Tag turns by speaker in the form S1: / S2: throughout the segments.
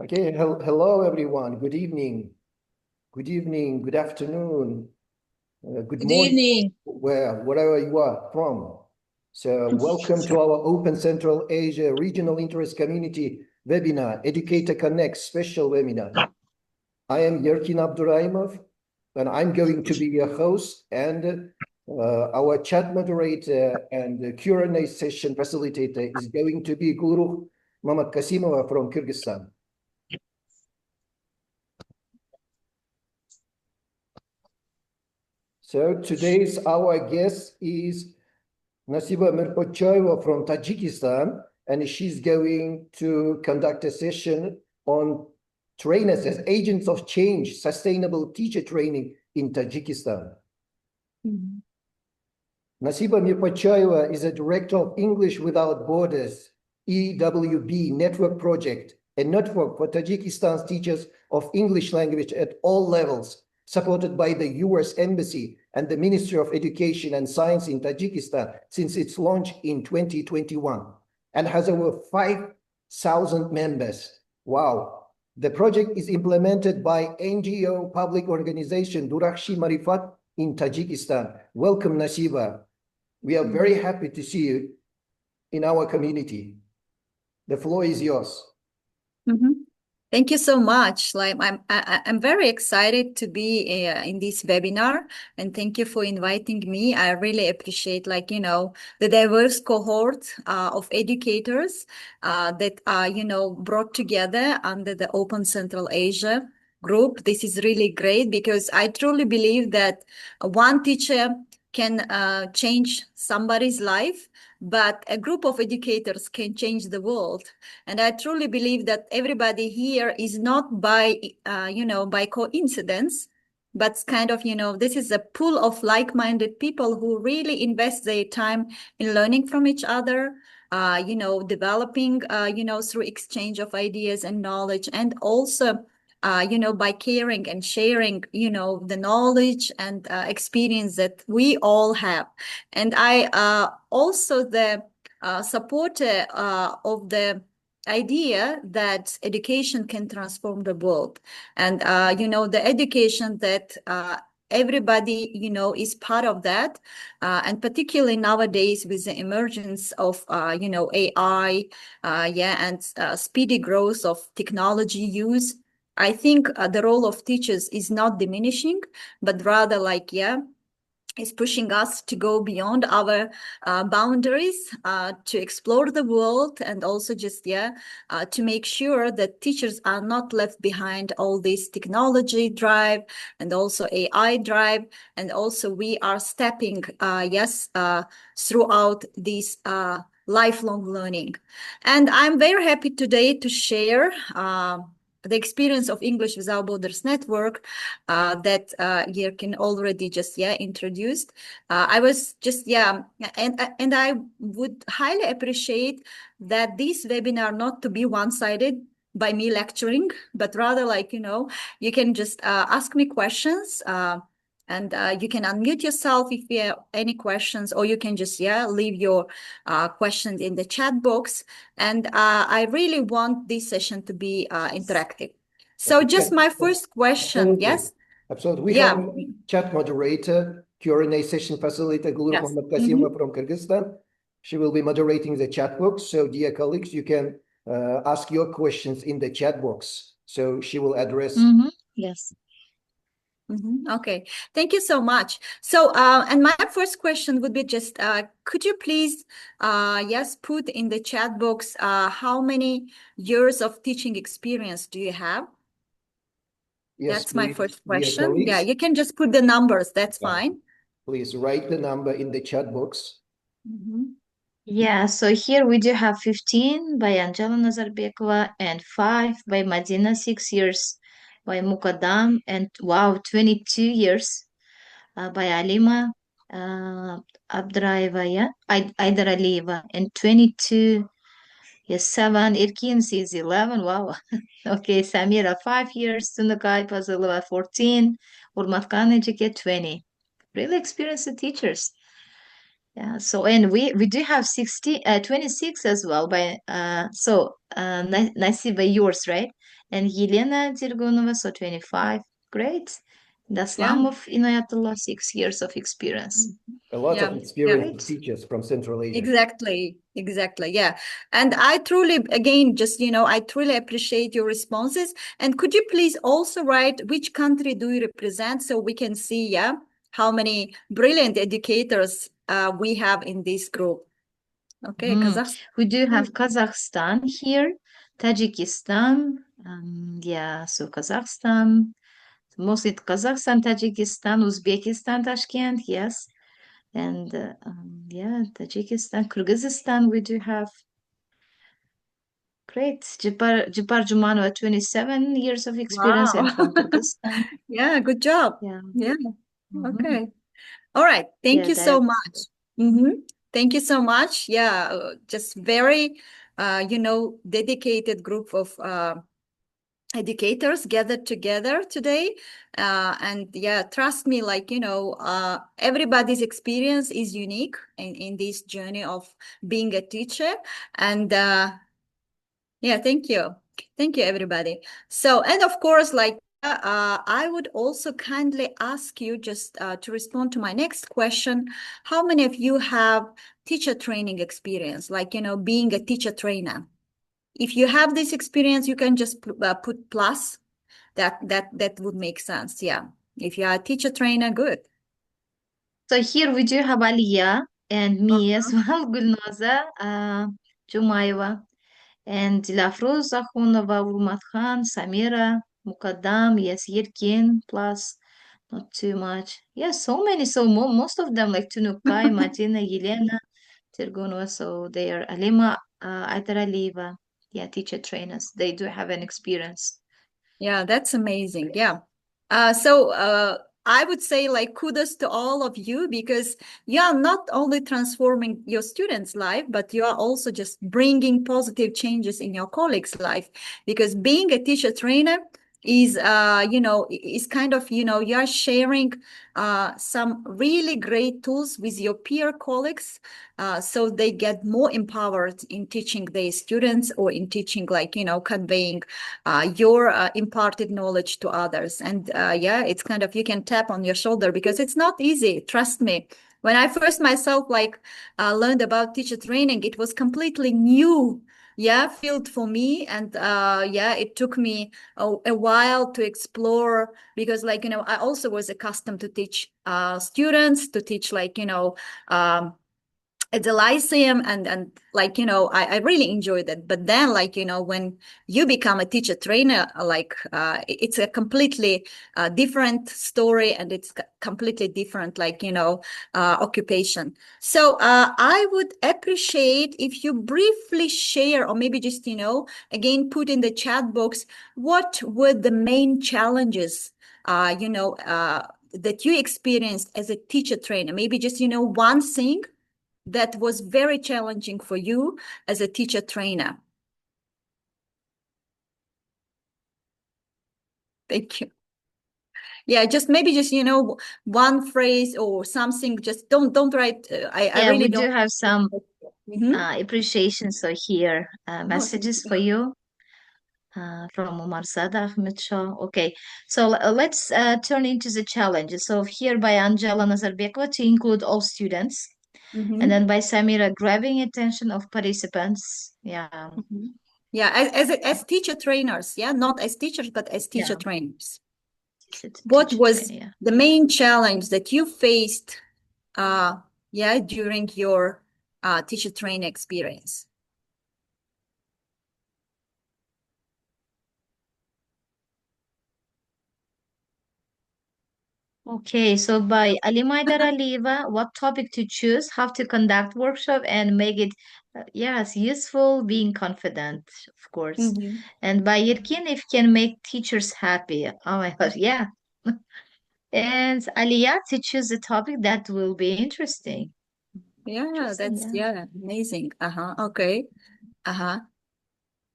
S1: Okay, hello everyone. Good evening. Good afternoon, good
S2: Good
S1: morning,
S2: evening.
S1: wherever you are from. So welcome to our Open Central Asia Regional Interest Community webinar, Educator Connect special webinar. I am Yerkin Abduraimov, and I'm going to be your host and our chat moderator and the Q&A session facilitator is going to be Guru Mamat Kasimova from Kyrgyzstan. So today's our guest is Nasiba Mirpochoeva from Tajikistan, and she's going to conduct a session on trainers as agents of change, sustainable teacher training in Tajikistan. Nasiba Mirpochoeva is a director of English Without Borders, EWB Network Project, a network for Tajikistan's teachers of English language at all levels, supported by the US Embassy and the Ministry of Education and Science in Tajikistan since its launch in 2021, and has over 5,000 members. Wow. The project is implemented by NGO public organization Durakshi Marifat in Tajikistan. Welcome, Nasiba. We are very happy to see you in our community. The floor is yours.
S2: Thank you so much. I'm very excited to be in this webinar, and thank you for inviting me. I really appreciate the diverse cohort of educators that are brought together under the Open Central Asia group. This is really great because I truly believe that one teacher can change somebody's life, but a group of educators can change the world. And I truly believe that everybody here is not by coincidence, but kind of, this is a pool of like-minded people who really invest their time in learning from each other, developing, through exchange of ideas and knowledge, and also by caring and sharing, the knowledge and experience that we all have. And I also the supporter of the idea that education can transform the world. And, the education that everybody, is part of that. And particularly nowadays with the emergence of, AI, and speedy growth of technology use, I think the role of teachers is not diminishing, but rather is pushing us to go beyond our boundaries, to explore the world, and also to make sure that teachers are not left behind all this technology drive and also AI drive. And also we are stepping, throughout this lifelong learning. And I'm very happy today to share the experience of English Without Borders Network that Yerkin already introduced. I was and I would highly appreciate that this webinar not to be one-sided by me lecturing, but rather you can just ask me questions, and you can unmute yourself if you have any questions, or you can just leave your questions in the chat box. And I really want this session to be interactive. So just my first question.
S1: Absolutely.
S2: Yes.
S1: Absolutely. We have a chat moderator, Q&A session facilitator, Gulur
S2: Yes.
S1: Muhammad Kasimova from Kyrgyzstan. She will be moderating the chat box. So dear colleagues, you can ask your questions in the chat box. So she will address.
S2: Yes. Okay, thank you so much. So, and my first question would be just, could you please, put in the chat box, how many years of teaching experience do you have?
S1: Yes,
S2: That's my first
S1: dear
S2: question.
S1: colleagues.
S2: Yeah, you can just put the numbers. That's fine.
S1: Please write the number in the chat box.
S3: Yeah, so here we do have 15 by Angela Nazarbekova and 5 by Madina, 6 years by Mukadam, and wow, 22 years by Alima Abdraeva, yeah, Aidar Alieva, and 22, yes, 7, Irkin is 11, wow. Okay, Samira, 5 years, Sunakai Pazilova, 14, Urmatkan Ejike, 20. Really experienced teachers. Yeah, so and we do have 26 as well by Nasiba yours, right? And Yelena Dirgunova, so 25. Great.
S2: Yeah.
S3: Daslamov Inayatullah, 6 years of experience.
S1: A lot of
S2: Yeah.
S1: experienced teachers from Central Asia.
S2: Exactly. Yeah. And I truly, again, just, I truly appreciate your responses. And could you please also write which country do you represent so we can see, yeah, how many brilliant educators we have in this group. Okay, Kazakhstan.
S3: We do have Kazakhstan here, Tajikistan. Yeah, so Kazakhstan, mostly Kazakhstan, Tajikistan, Uzbekistan, Tashkent, yes. And yeah, Tajikistan, Kyrgyzstan, we do have. Great. Jipar Jumanova, 27 years of experience
S2: Wow.
S3: and from Kyrgyzstan.
S2: Yeah, good job.
S3: Yeah.
S2: Yeah.
S3: Mhm.
S2: Okay. All right. Thank
S3: Yeah,
S2: you so
S3: that.
S2: much. Thank you so much. Yeah, just very, dedicated group of educators gathered together today. And yeah, trust me, everybody's experience is unique in this journey of being a teacher. And yeah, thank you. Thank you, everybody. So, and of course, I would also kindly ask you just to respond to my next question. How many of you have teacher training experience, being a teacher trainer? If you have this experience, you can just put plus. That would make sense. Yeah. If you are a teacher trainer, good.
S3: So here we do have Aliya and me as well, Gulnoza Jumaeva, and Dilafruz Akhunova, Urmat Khan, Samira, Mukaddam, yes, Yirkin, plus not too much. Yeah, so many. So most of them like Tunukai, Martina, Yelena, Tergunova. So they are Alima, Aidaraliva. Yeah, teacher trainers. They do have an experience.
S2: Yeah, that's amazing. Yeah. So I would say kudos to all of you because you are not only transforming your students' life, but you are also just bringing positive changes in your colleagues' life. Because being a teacher trainer is, is kind of, you are sharing some really great tools with your peer colleagues so they get more empowered in teaching their students or in teaching, conveying your imparted knowledge to others. And yeah, it's kind of, you can tap on your shoulder because it's not easy. Trust me. When I first myself learned about teacher training, it was completely new field for me. And yeah, it took me a while to explore because I also was accustomed to teach students, to teach at the Lyceum and I really enjoyed it. But then when you become a teacher trainer, it's a completely different story and it's completely different occupation. So I would appreciate if you briefly share or maybe just again put in the chat box what were the main challenges that you experienced as a teacher trainer, maybe just one thing that was very challenging for you as a teacher trainer. Thank you. Yeah, just maybe just one phrase or something. Just don't write. I really
S3: we
S2: don't.
S3: do have some appreciation. So here, messages for you. From Umar Sada Ahmed Shah. Okay, so let's turn into the challenges. So here by Angela Nazarbekova to include all students. And then by Samira, grabbing attention of participants. Yeah.
S2: Yeah, as teacher trainers, yeah, not as teachers, but as teacher trainers. What was the main challenge that you faced, during your teacher training experience?
S3: Okay, so by Alimaida Aliva, what topic to choose, how to conduct workshop and make it, yes, useful, being confident, of course. And by Yirkin, if can make teachers happy. Oh my gosh, yeah. And Aliyah to choose a topic that will be interesting.
S2: Yeah, that's amazing. Okay.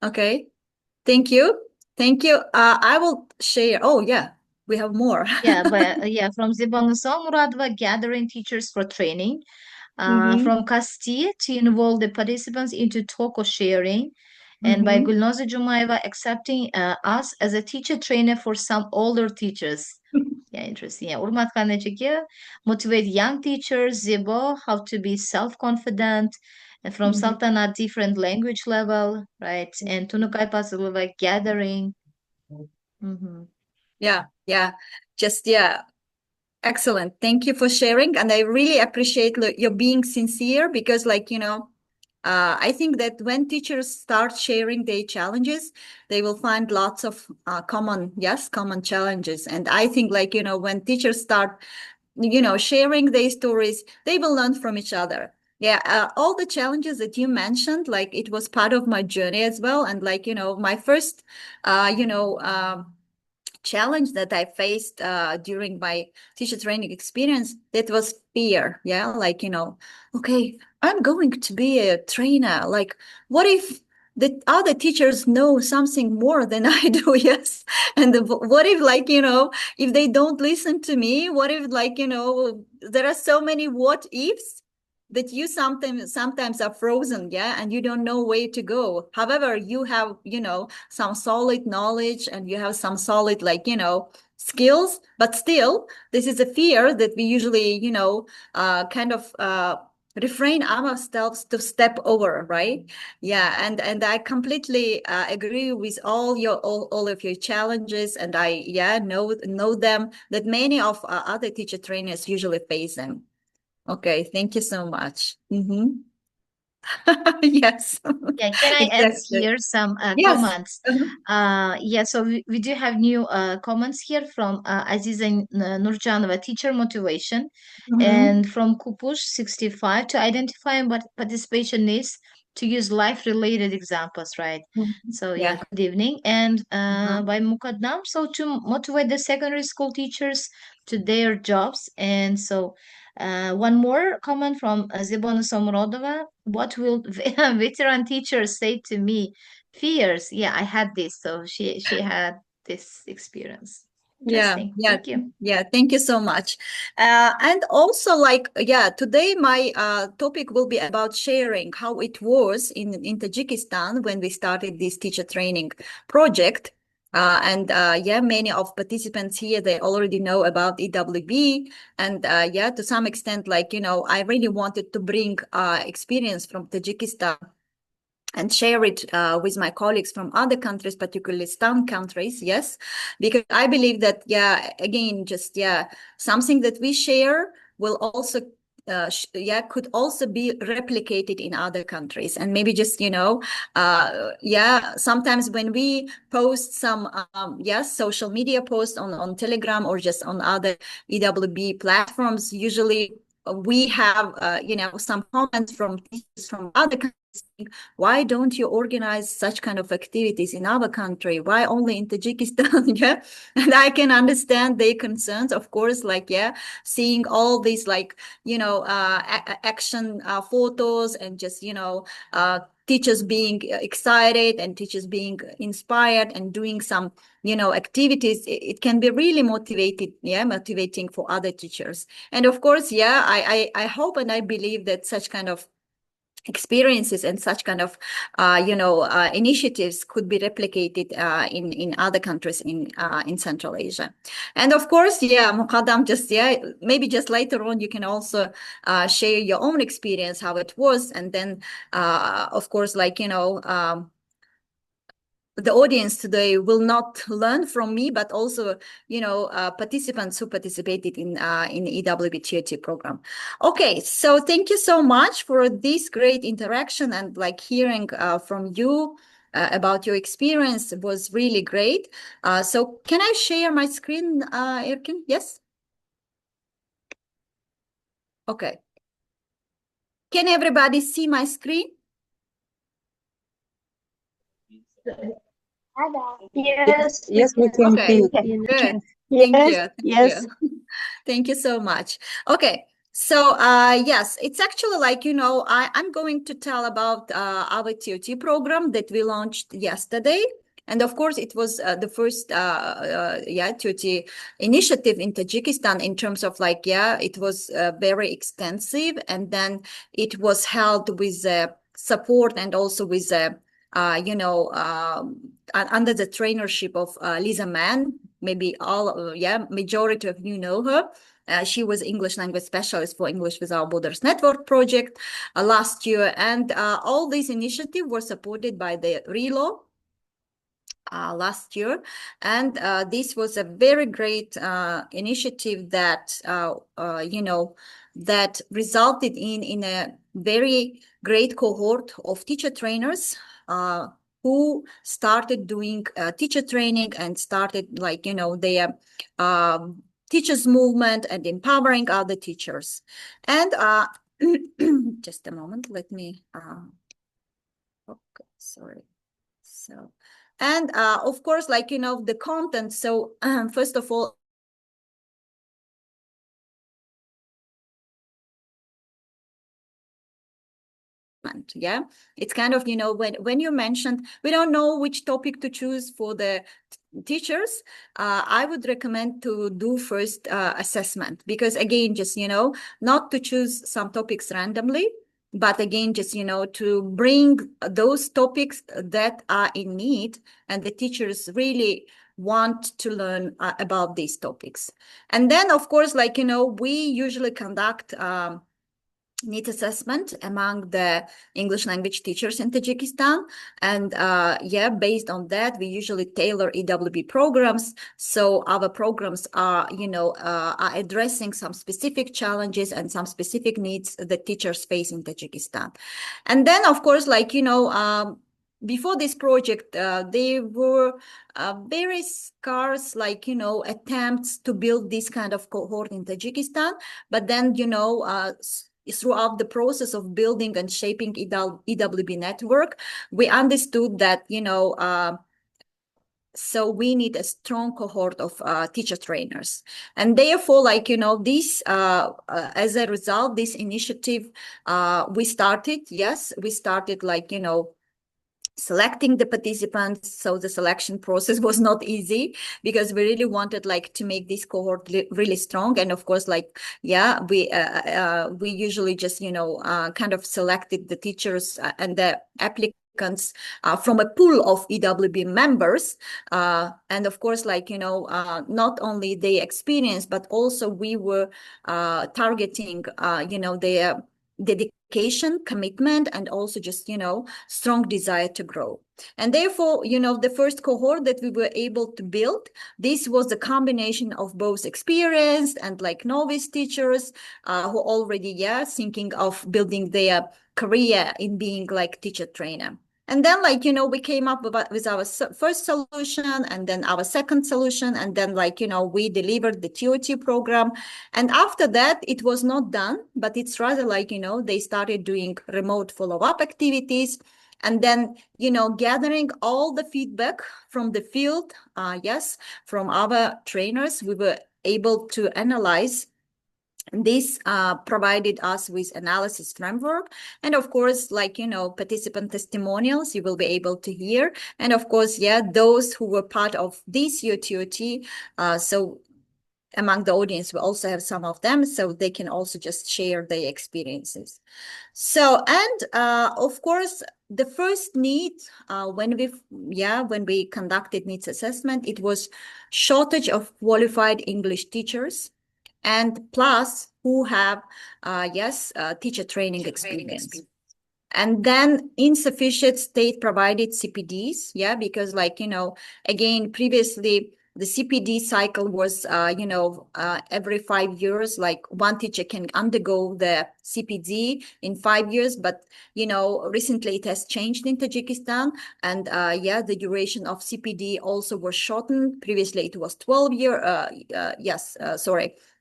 S2: Okay. Thank you. Thank you. I will share. Oh yeah, we have more.
S3: Yeah, but from Zibangasal Muradova, gathering teachers for training. from Castille to involve the participants into talk or sharing, and by Gulnoza Jumaeva accepting us as a teacher trainer for some older teachers. Yeah, interesting. Yeah, Urmat Khanechiki motivate young teachers, Zibo, how to be self-confident, and from Sultanat different language level, right? And Tunukai Pasulova gathering.
S2: Yeah, just excellent. Thank you for sharing, and I really appreciate your being sincere, because I think that when teachers start sharing their challenges, they will find lots of common challenges. And I think when teachers start sharing their stories, they will learn from each other. Yeah, all the challenges that you mentioned, it was part of my journey as well. And my first challenge that I faced during my teacher training experience, that was fear. Yeah, okay, I'm going to be a trainer. What if the other teachers know something more than I do? Yes. And what if if they don't listen to me? What if there are so many what ifs that you sometimes are frozen, and you don't know where to go. However, you have some solid knowledge, and you have some solid skills, but still this is a fear that we usually kind of refrain ourselves to step over, right? Yeah, and I completely agree with all of your challenges, and I know them, that many of other teacher trainers usually face them. Okay, thank you so much. Yes.
S3: Yeah, can I add
S2: Exactly.
S3: here some
S2: Yes.
S3: comments? Yeah, so we do have new comments here from Aziza Nurjanova, teacher motivation, and from Kupush 65 to identify what participation needs to use life-related examples, right? So yeah, good evening. And by Mukaddam, so to motivate the secondary school teachers to their jobs. And so one more comment from Zibona Somrodova. What will veteran teachers say to me? Fears. Yeah, I had this. So she had this experience. Interesting. Thank you.
S2: Yeah, thank you so much. And also, today my topic will be about sharing how it was in Tajikistan when we started this teacher training project. Many of participants here, they already know about EWB. And to some extent, I really wanted to bring experience from Tajikistan and share it with my colleagues from other countries, particularly STAN countries, yes, because I believe that, something that we share will also could also be replicated in other countries. And maybe just sometimes when we post some social media posts on Telegram or just on other EWB platforms, usually we have some comments from teachers from other countries. Why don't you organize such kind of activities in our country? Why only in Tajikistan? Yeah, and I can understand their concerns, of course. Seeing all these action photos, and just teachers being excited and teachers being inspired and doing some activities, it can be really motivating for other teachers. And of course, I hope and I believe that such kind of experiences and such kind of initiatives could be replicated in other countries in Central Asia. And of course, Muqaddam, maybe just later on you can also share your own experience, how it was. And then of course, the audience today will not learn from me, but also, participants who participated in EWBTOT program. Okay, so thank you so much for this great interaction, and hearing from you about your experience was really great. So can I share my screen, Erkin? Yes? Okay. Can everybody see my screen?
S3: Yes.
S4: Yes, we can
S2: Okay,
S4: see you.
S2: good.
S4: Yes,
S2: Thank you.
S4: yes.
S2: Thank you so much. Okay, so yes, it's actually I'm going to tell about our TOT program that we launched yesterday. And of course, it was the first TOT initiative in Tajikistan in terms of like, it was very extensive. And then it was held with support and also with, under the trainership of Lisa Mann. Maybe majority of you know her. She was English language specialist for English Without Borders Network project last year. And all these initiatives were supported by the RILO last year. And this was a very great initiative that, that resulted in a very great cohort of teacher trainers who started doing teacher training and started like, their teachers movement and empowering other teachers. And just a moment, let me, okay, sorry. So, and of course, like, the content. So first of all, it's kind of, when you mentioned, we don't know which topic to choose for the teachers, I would recommend to do first assessment, because again, just, not to choose some topics randomly, but again, just, to bring those topics that are in need and the teachers really want to learn about these topics. And then, of course, like, we usually conduct needs assessment among the English language teachers in Tajikistan. And based on that, we usually tailor EWB programs. So our programs are, are addressing some specific challenges and some specific needs that teachers face in Tajikistan. And then, of course, like, before this project, there were very scarce, like, attempts to build this kind of cohort in Tajikistan. But then, throughout the process of building and shaping EWB network, we understood that, so we need a strong cohort of teacher trainers. And therefore, like, this, as a result, this initiative, we started like, selecting the participants. So the selection process was not easy, because we really wanted like to make this cohort really strong. And of course, like, we usually just, kind of selected the teachers and the applicants from a pool of EWB members. And of course, like, not only their experience, but also we were targeting, their dedication, commitment, and also just, strong desire to grow. And therefore, the first cohort that we were able to build, this was a combination of both experienced and like novice teachers who already, thinking of building their career in being like teacher trainer. And then, like, we came up with our first solution, and then our second solution, and then, like, we delivered the TOT program. And after that, it was not done, but it's rather like, they started doing remote follow-up activities. And then, gathering all the feedback from the field, from our trainers, we were able to analyze. This provided us with analysis framework, and of course, like, participant testimonials you will be able to hear, and of course, those who were part of this year TOT. So among the audience, we also have some of them, so they can also just share their experiences. So, and of course, the first need when we conducted needs assessment, it was shortage of qualified English teachers, and plus who have, teacher training experience. And then insufficient state-provided CPDs, because, like, again, previously, the CPD cycle was, every 5 years, like one teacher can undergo the CPD in 5 years. But, recently it has changed in Tajikistan. And the duration of CPD also was shortened. Previously it was 12 years.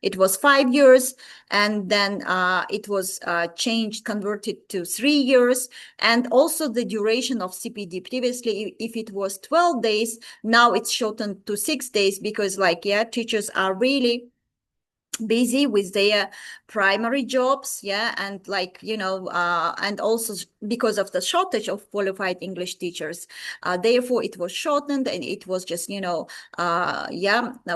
S2: It was 5 years. And then it was changed, converted to 3 years. And also the duration of CPD, previously, if it was 12 days, now it's shortened to 6 days, because, like, teachers are really busy with their primary jobs, yeah, and like, you know, and also because of the shortage of qualified English teachers, therefore it was shortened, and it was just, you know,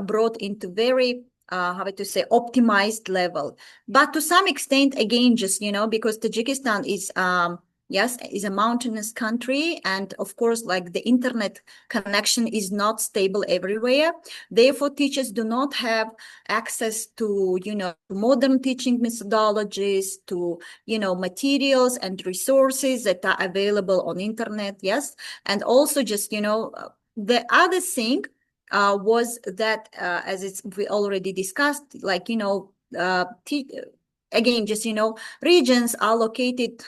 S2: brought into very how to say, optimized level. But to some extent, again, just, you know, because Tajikistan is yes, is a mountainous country, and of course, like, the internet connection is not stable everywhere. Therefore, teachers do not have access to, you know, modern teaching methodologies, to, you know, materials and resources that are available on internet. Yes. And also just, you know, the other thing was that, as we already discussed, like, you know, again, just, you know, regions are located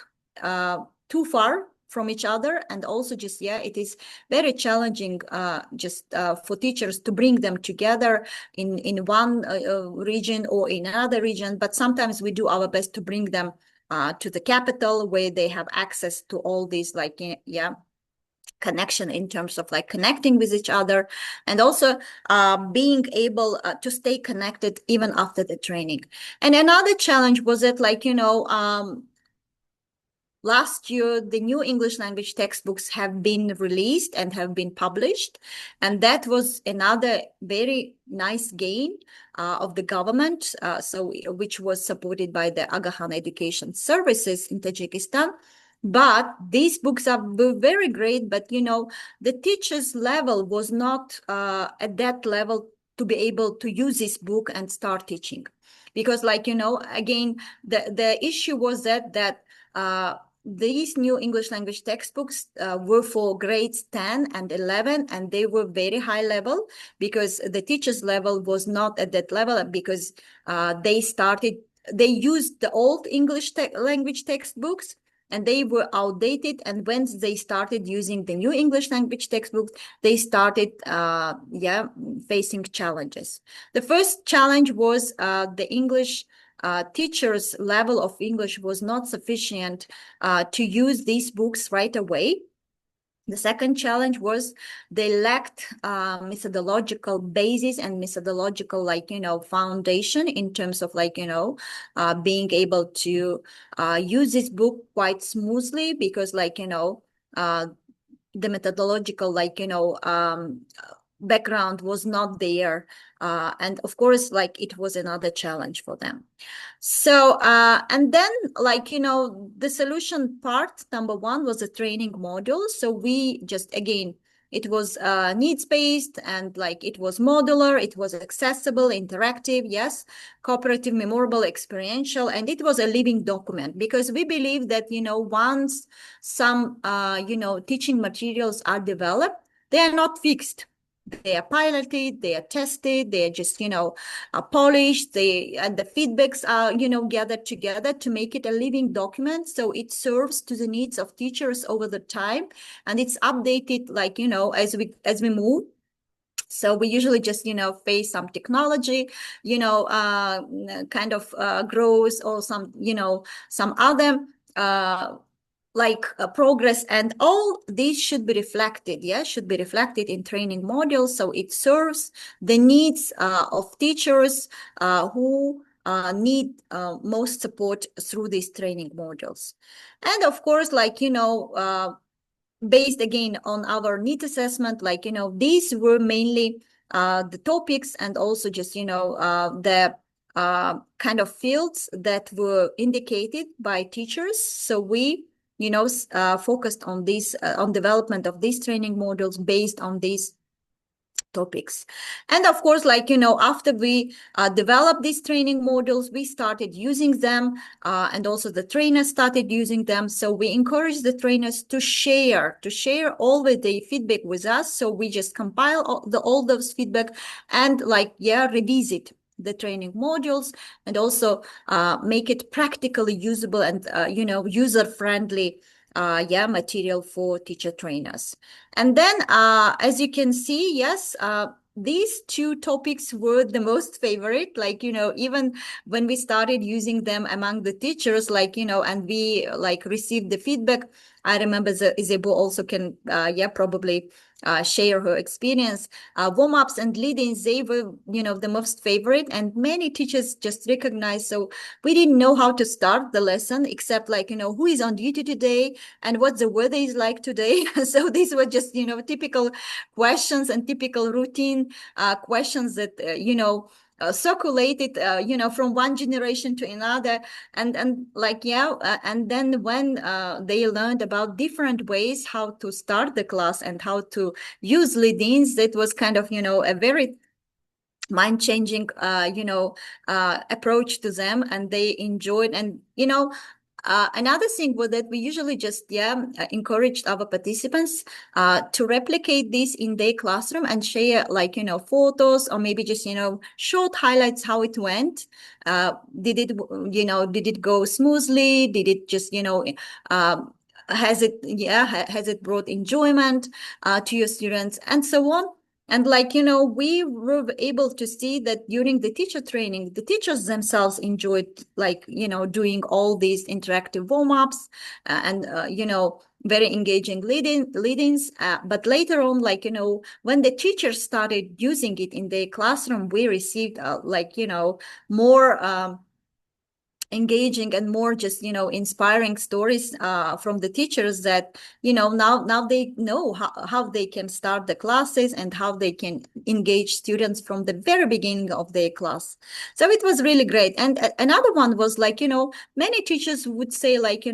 S2: too far from each other, and also just, yeah, it is very challenging for teachers to bring them together in one region or in another region. But sometimes we do our best to bring them to the capital, where they have access to all these, like, yeah, connection in terms of like connecting with each other, and also being able to stay connected even after the training. And another challenge was that, like, you know, last year, the new English language textbooks have been released and have been published. And that was another very nice gain of the government, which was supported by the Agahan Education Services in Tajikistan. But these books are very great, but, you know, the teacher's level was not at that level to be able to use this book and start teaching. Because, like, you know, again, the issue was that these new English language textbooks were for grades 10 and 11, and they were very high level, because the teacher's level was not at that level, because they used the old English language textbooks, and they were outdated. And when they started using the new English language textbooks, they started facing challenges. The first challenge was the English teachers' level of English was not sufficient to use these books right away. The second challenge was they lacked methodological basis and methodological, like, you know, foundation in terms of, like, you know, being able to use this book quite smoothly, because, like, you know, the methodological, like, you know, background was not there. And of course, like, it was another challenge for them. So, and then, like, you know, the solution part, number one, was the training module. So we just, again, it was needs-based, and like, it was modular, it was accessible, interactive, yes, cooperative, memorable, experiential, and it was a living document, because we believe that, you know, once some, you know, teaching materials are developed, they are not fixed. They are piloted, they are tested, they are just, you know, polished, and the feedbacks are, you know, gathered together to make it a living document. So it serves to the needs of teachers over the time, and it's updated, like, you know, as we move. So we usually just, you know, face some technology, you know, kind of grows, or some, you know, some other progress, and all these should be reflected, should be reflected in training modules, so it serves the needs of teachers who need most support through these training modules. And of course, like, you know, based again on our need assessment, like, you know, these were mainly the topics, and also just, you know, the kind of fields that were indicated by teachers. So we, you know, focused on this, on development of these training modules based on these topics. And of course, like, you know, after we developed these training modules, we started using them, and also the trainers started using them. So we encourage the trainers to share all the feedback with us. So we just compile all those feedback, and like, revisit the training modules, and also make it practically usable and, you know, user-friendly material for teacher trainers. And then, as you can see, yes, these two topics were the most favorite, like, you know, even when we started using them among the teachers, like, you know, and we like received the feedback, I remember Zebu also can, probably share her experience. Warm-ups and lead-ins, they were, the most favorite, and many teachers just recognized. So we didn't know how to start the lesson, except like, who is on duty today and what the weather is like today. So these were just, typical questions and typical routine questions that, circulated, from one generation to another. And like, and then when they learned about different ways how to start the class and how to use lead-ins, that was kind of, a very mind-changing, approach to them, and they enjoyed. And, another thing was that we usually just, encouraged our participants to replicate this in their classroom and share, like, photos, or maybe just, short highlights how it went. Did it go smoothly? Did it just, has it brought enjoyment to your students, and so on. And like, we were able to see that during the teacher training, the teachers themselves enjoyed, like, doing all these interactive warm-ups and, very engaging lead-ins. But later on, like, when the teachers started using it in their classroom, we received, more engaging and more just, inspiring stories from the teachers that, now they know how they can start the classes and how they can engage students from the very beginning of their class. So it was really great. And another one was like, many teachers would say like,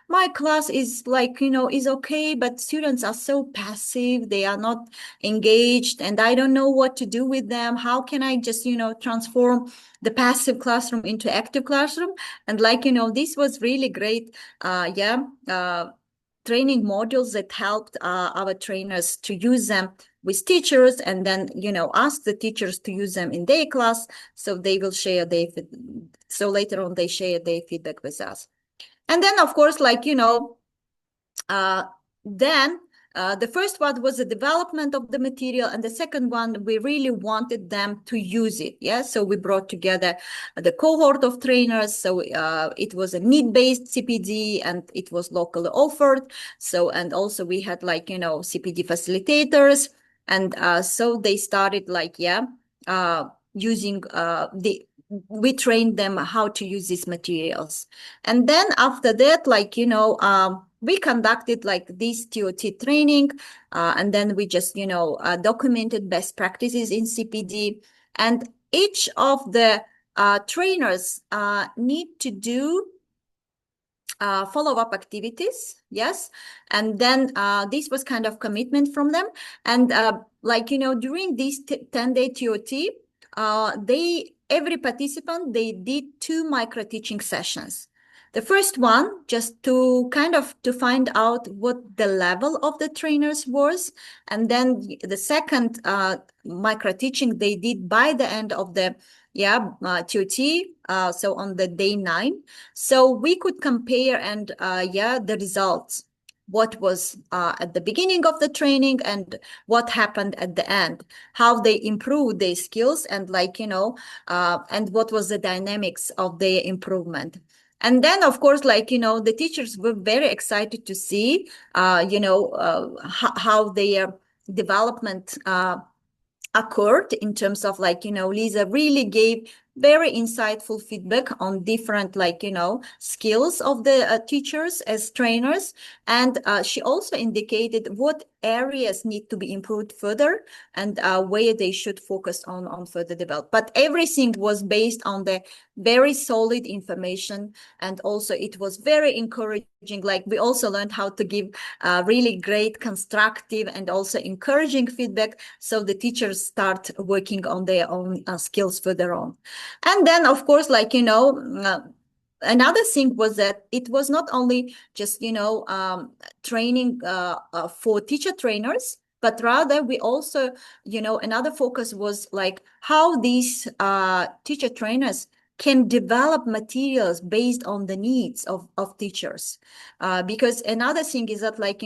S2: my class is like, is okay, but students are so passive, they are not engaged, and I don't know what to do with them. How can I just, transform the passive classroom into active classroom? And like, this was really great, training modules that helped our trainers to use them with teachers, and then, ask the teachers to use them in their class. So they will share so later on they share their feedback with us. And then, of course, like, then the first one was the development of the material, and the second one, we really wanted them to use it. So we brought together the cohort of trainers. So it was a need-based CPD, and it was locally offered. So, and also we had like, CPD facilitators, and so they started like, using we trained them how to use these materials. And then after that, like, we conducted like this TOT training, and then we just, documented best practices in CPD. And each of the trainers need to do follow-up activities, yes. And then this was kind of commitment from them. And like, during this 10-day TOT, every participant, they did 2 micro-teaching sessions. The first one, just to kind of to find out what the level of the trainers was. And then the second micro-teaching they did by the end of the TOT, so on the day 9. So we could compare and the results, what was at the beginning of the training and what happened at the end, how they improved their skills, and like, and what was the dynamics of their improvement. And then, of course, like, the teachers were very excited to see, how their development occurred in terms of like, Lisa really gave very insightful feedback on different, like, skills of the teachers as trainers. And she also indicated what areas need to be improved further, and where they should focus on further develop. But everything was based on the very solid information. And also it was very encouraging. Like, we also learned how to give really great constructive and also encouraging feedback, so the teachers start working on their own skills further on. And then, of course, like, another thing was that it was not only just, training for teacher trainers, but rather we also, another focus was like how these teacher trainers can develop materials based on the needs of teachers. Because another thing is that, like,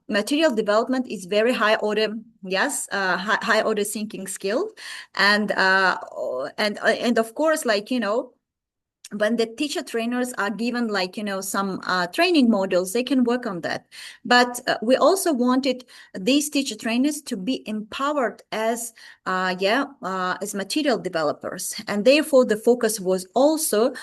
S2: material development is very high order, high order thinking skill. And of course, like, when the teacher trainers are given like, some training models, they can work on that. But we also wanted these teacher trainers to be empowered as material developers. And therefore the focus was also,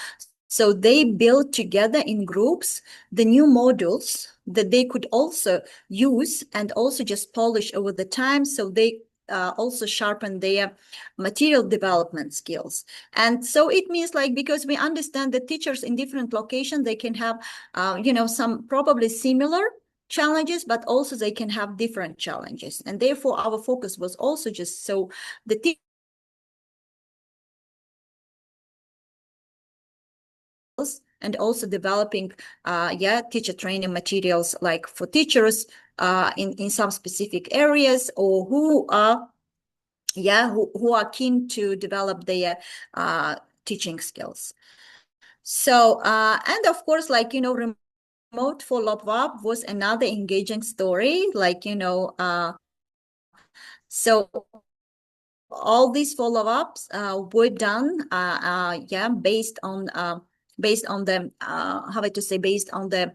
S2: so they built together in groups the new modules that they could also use and also just polish over the time. So they also sharpen their material development skills. And so it means like, because we understand that teachers in different locations, they can have, some probably similar challenges, but also they can have different challenges. And therefore our focus was also just so the and also developing teacher training materials like for teachers in some specific areas, or who are keen to develop their teaching skills. So and of course, like, remote follow-up was another engaging story, like, so all these follow-ups were done based on the based on the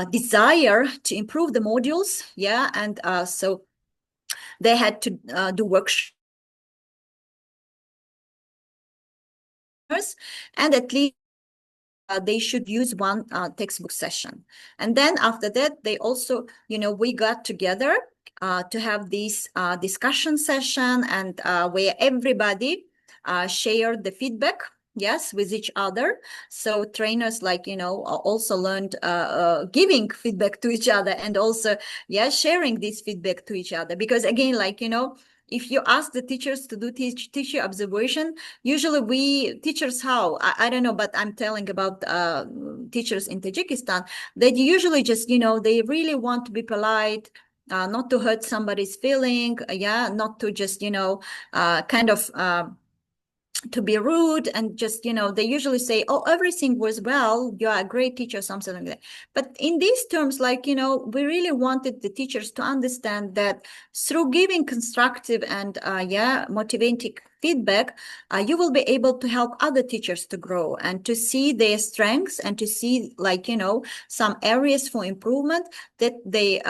S2: desire to improve the modules, and so they had to do workshops, and at least they should use one textbook session. And then after that, they also, we got together to have this discussion session, and where everybody shared the feedback, with each other. So trainers, like, also learned giving feedback to each other, and also, sharing this feedback to each other. Because again, like, if you ask the teachers to do teacher observation, usually teachers, I don't know, but I'm telling about teachers in Tajikistan, they usually just, they really want to be polite, not to hurt somebody's feeling, not to just, to be rude, and just, they usually say, oh, everything was well, you are a great teacher, something like that. But in these terms, like, we really wanted the teachers to understand that through giving constructive and motivating feedback, you will be able to help other teachers to grow and to see their strengths, and to see, like, some areas for improvement that they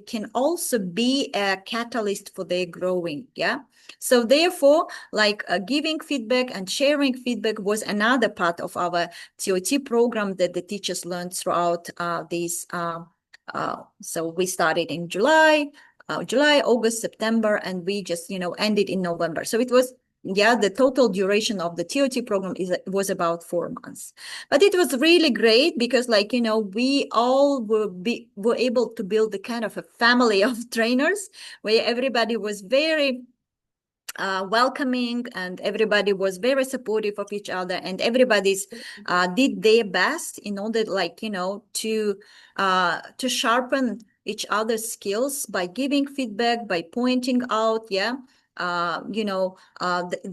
S2: can also be a catalyst for their growing. So therefore, like, giving feedback and sharing feedback was another part of our TOT program that the teachers learned throughout these. So we started in July, August, September, and we just, ended in November. So it was, the total duration of the TOT program was about 4 months. But it was really great because, like, we all were able to build a kind of a family of trainers where everybody was very welcoming, and everybody was very supportive of each other, and everybody's did their best in order, like, to sharpen each other's skills by giving feedback, by pointing out the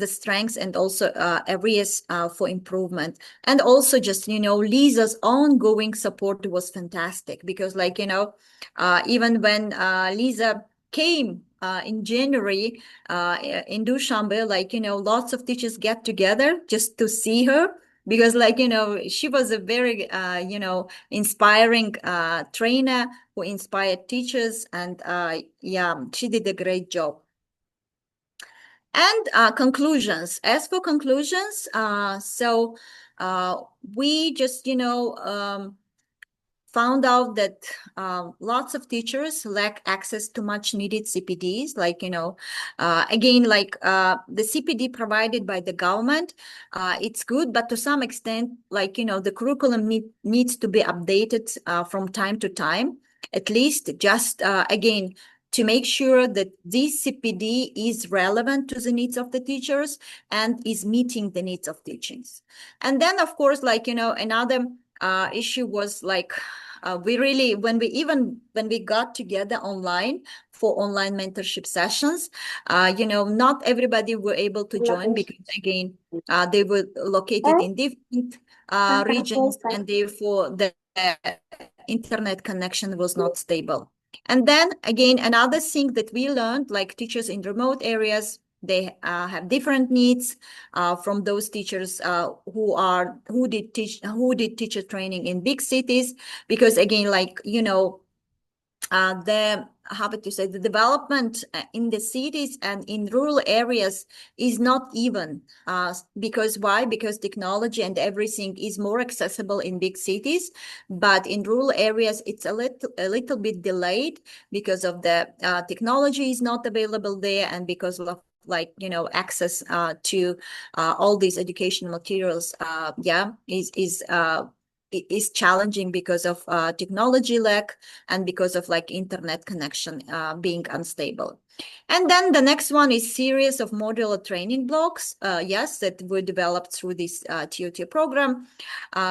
S2: strengths, and also areas for improvement. And also just, Lisa's ongoing support was fantastic, because, like, even when Lisa came in January in Dushanbe, like, lots of teachers get together just to see her, because, like, she was a very, inspiring trainer who inspired teachers, and she did a great job. And conclusions. As for conclusions, so we just, found out that lots of teachers lack access to much needed CPDs. Like, again, like the CPD provided by the government, it's good, but to some extent, like, the curriculum needs to be updated from time to time, at least just, again, to make sure that this CPD is relevant to the needs of the teachers and is meeting the needs of teachings. And then, of course, like, another issue was, like, when we got together online for online mentorship sessions, not everybody were able to join, because, again, they were located in different regions, and therefore the internet connection was not stable. And then again, another thing that we learned, like teachers in remote areas, They have different needs from those teachers who did teacher training in big cities, because again, like, you know, the development in the cities and in rural areas is not even, because why? Because technology and everything is more accessible in big cities, but in rural areas it's a little bit delayed because of the technology is not available there, and because of, like, you know, access to all these educational materials is challenging because of technology lack and because of, like, internet connection being unstable. And then the next one is series of modular training blocks, yes, that were developed through this TOT program.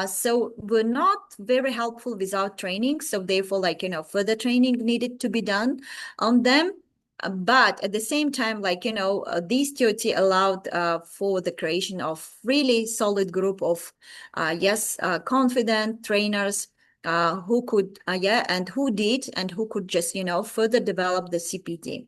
S2: So were not very helpful without training. So therefore, like, you know, further training needed to be done on them. But at the same time, like, you know, these TOT allowed for the creation of really solid group of, confident trainers who could, and who did, and who could just, you know, further develop the CPT.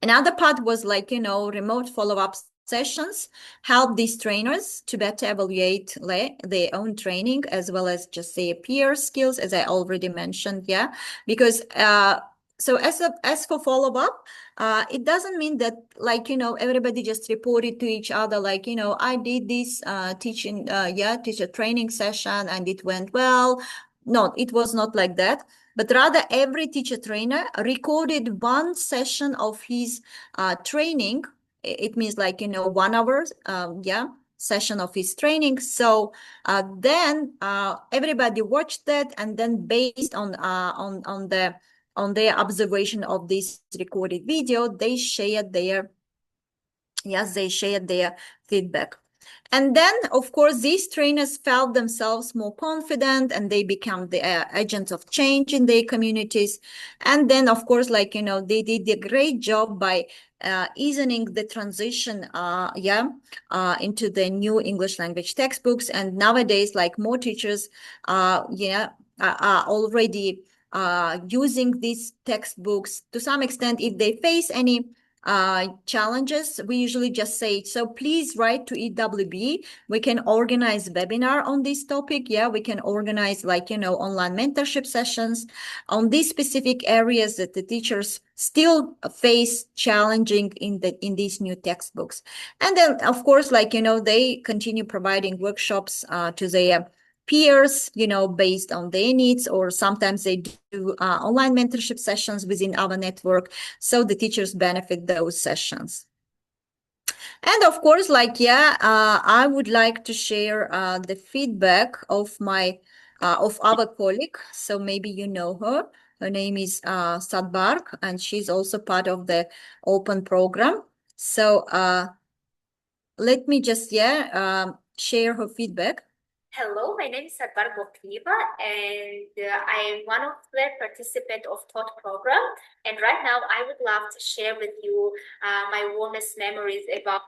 S2: Another part was, like, you know, remote follow-up sessions help these trainers to better evaluate their own training as well as just their peer skills, as I already mentioned, because so as for follow-up, it doesn't mean that, like, you know, everybody just reported to each other, like, you know, I did this teacher training session and it went well. No, it was not like that. But rather, every teacher trainer recorded one session of his training. It means, like, you know, 1 hour, session of his training. So then everybody watched that, and then based on their observation of this recorded video, they shared their feedback. And then, of course, these trainers felt themselves more confident, and they become the agents of change in their communities. And then, of course, like, you know, they did a great job by easing the transition, into the new English language textbooks. And nowadays, like, more teachers, are already using these textbooks to some extent. If they face any challenges, we usually just say, so please write to EWB. We can organize webinar on this topic. We can organize, like, you know, online mentorship sessions on these specific areas that the teachers still face challenging in these new textbooks. And then, of course, like, you know, they continue providing workshops to their peers, you know, based on their needs, or sometimes they do online mentorship sessions within our network, so the teachers benefit those sessions. And of course, like, I would like to share the feedback of our colleague. So maybe you know her. Her name is Sadbark, and she's also part of the open program. So let me just share her feedback.
S4: Hello, my name is Mirpochoeva, and I am one of the participants of TOT program. And right now, I would love to share with you my warmest memories about.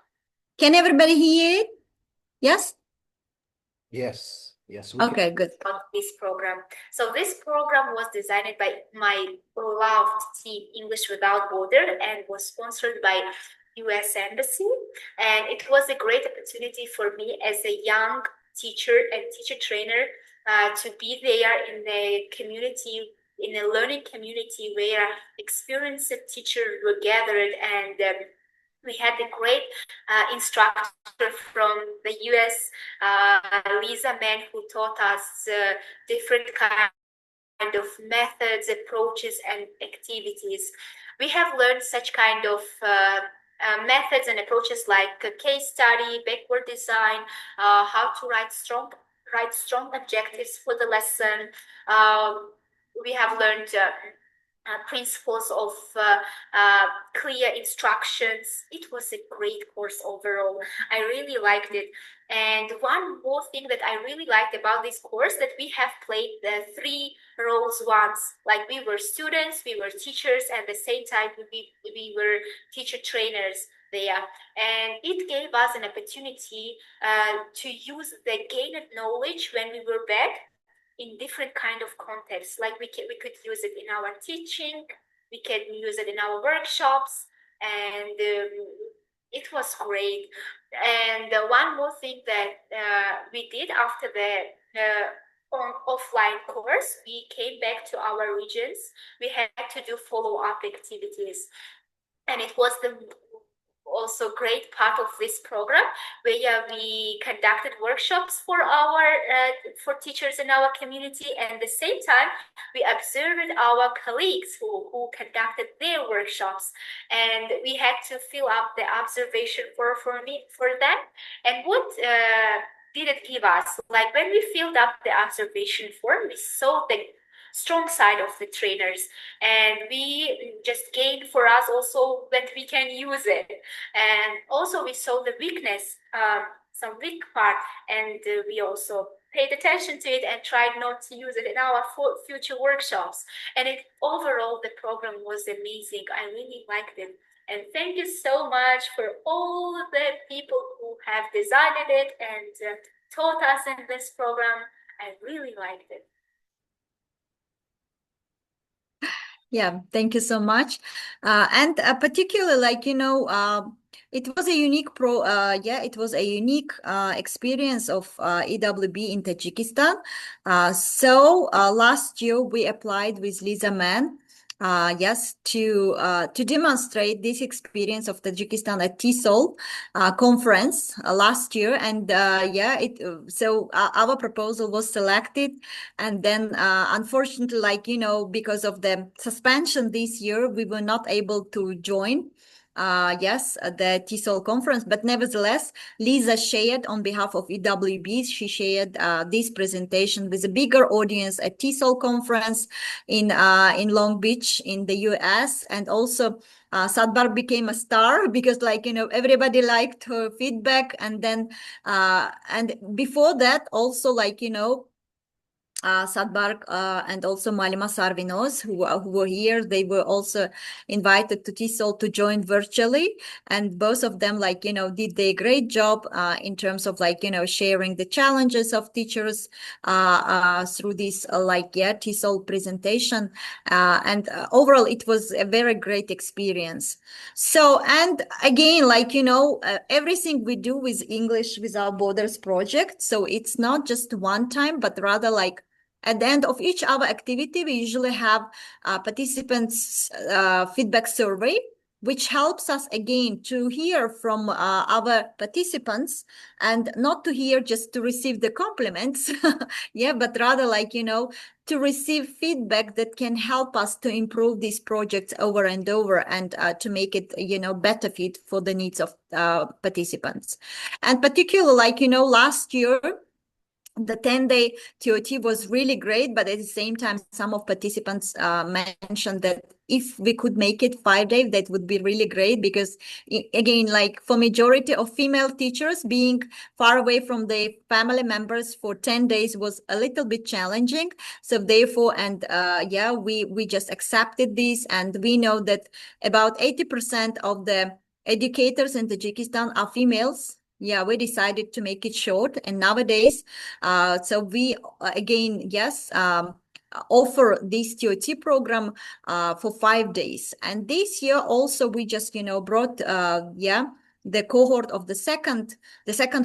S2: Can everybody hear it? Yes?
S1: Yes, yes.
S2: Okay, good.
S4: About this program. So this program was designed by my beloved team, English Without Border, and was sponsored by US Embassy. And it was a great opportunity for me as a young teacher and teacher trainer to be there in the community, in a learning community where experienced teachers were gathered, and we had a great instructor from the US, Lisa Mann, who taught us different kind of methods, approaches, and activities. We have learned such kind of methods and approaches like case study, backward design, how to write strong objectives for the lesson. We have learned principles of clear instructions. It was a great course overall. I really liked it. And one more thing that I really liked about this course, that we have played the 3 roles once. Like, we were students, we were teachers, and at the same time we were teacher trainers there. And it gave us an opportunity to use the gained knowledge when we were back in different kind of contexts. Like, we could use it in our teaching, we can use it in our workshops, and it was great. And one more thing that we did after the offline course, we came back to our regions. We had to do follow-up activities, and it was the also great part of this program where we conducted workshops for our for teachers in our community, and at the same time we observed our colleagues who conducted their workshops, and we had to fill up the observation for them. And what did it give us? Like when we filled up the observation form, we saw the strong side of the trainers, and we just gained for us also that we can use it. And also we saw the weakness, some weak part, and we also paid attention to it and tried not to use it in our future workshops. And overall, the program was amazing. I really liked it. And thank you so much for all the people who have designed it and taught us in this program. I really liked it.
S2: Yeah, thank you so much. And particularly, like, it was a unique it was a unique experience of EWB in Tajikistan. So last year we applied with Lisa Mann, to demonstrate this experience of Tajikistan at TESOL conference last year, and so our proposal was selected, and then unfortunately, like, because of the suspension this year, we were not able to join the TESOL conference, but nevertheless, Lisa shared on behalf of EWB, she shared this presentation with a bigger audience at TESOL conference in Long Beach in the US, and also Sadbar became a star because, like, everybody liked her feedback, and then and before that also, like, Sadbar and also Malima Sarvinos, who were here, they were also invited to TESOL to join virtually, and both of them, like, did a great job in terms of, like, sharing the challenges of teachers through this TESOL presentation, and overall it was a very great experience. So, and again, like, everything we do with English Without Borders project, so it's not just one time, but rather, like, at the end of each our activity, we usually have participants' feedback survey, which helps us again to hear from our participants, and not to hear just to receive the compliments, but rather, like, to receive feedback that can help us to improve these projects over and over, and to make it, better fit for the needs of participants. And particularly, like, last year, the 10-day TOT was really great, but at the same time, some of participants mentioned that if we could make it 5 days, that would be really great, because again, like, for majority of female teachers, being far away from their family members for 10 days was a little bit challenging. So therefore, and we just accepted this, and we know that about 80% of the educators in Tajikistan are females. Yeah, we decided to make it short, and nowadays, so we again, offer this TOT program for 5 days. And this year also we just brought the cohort of the second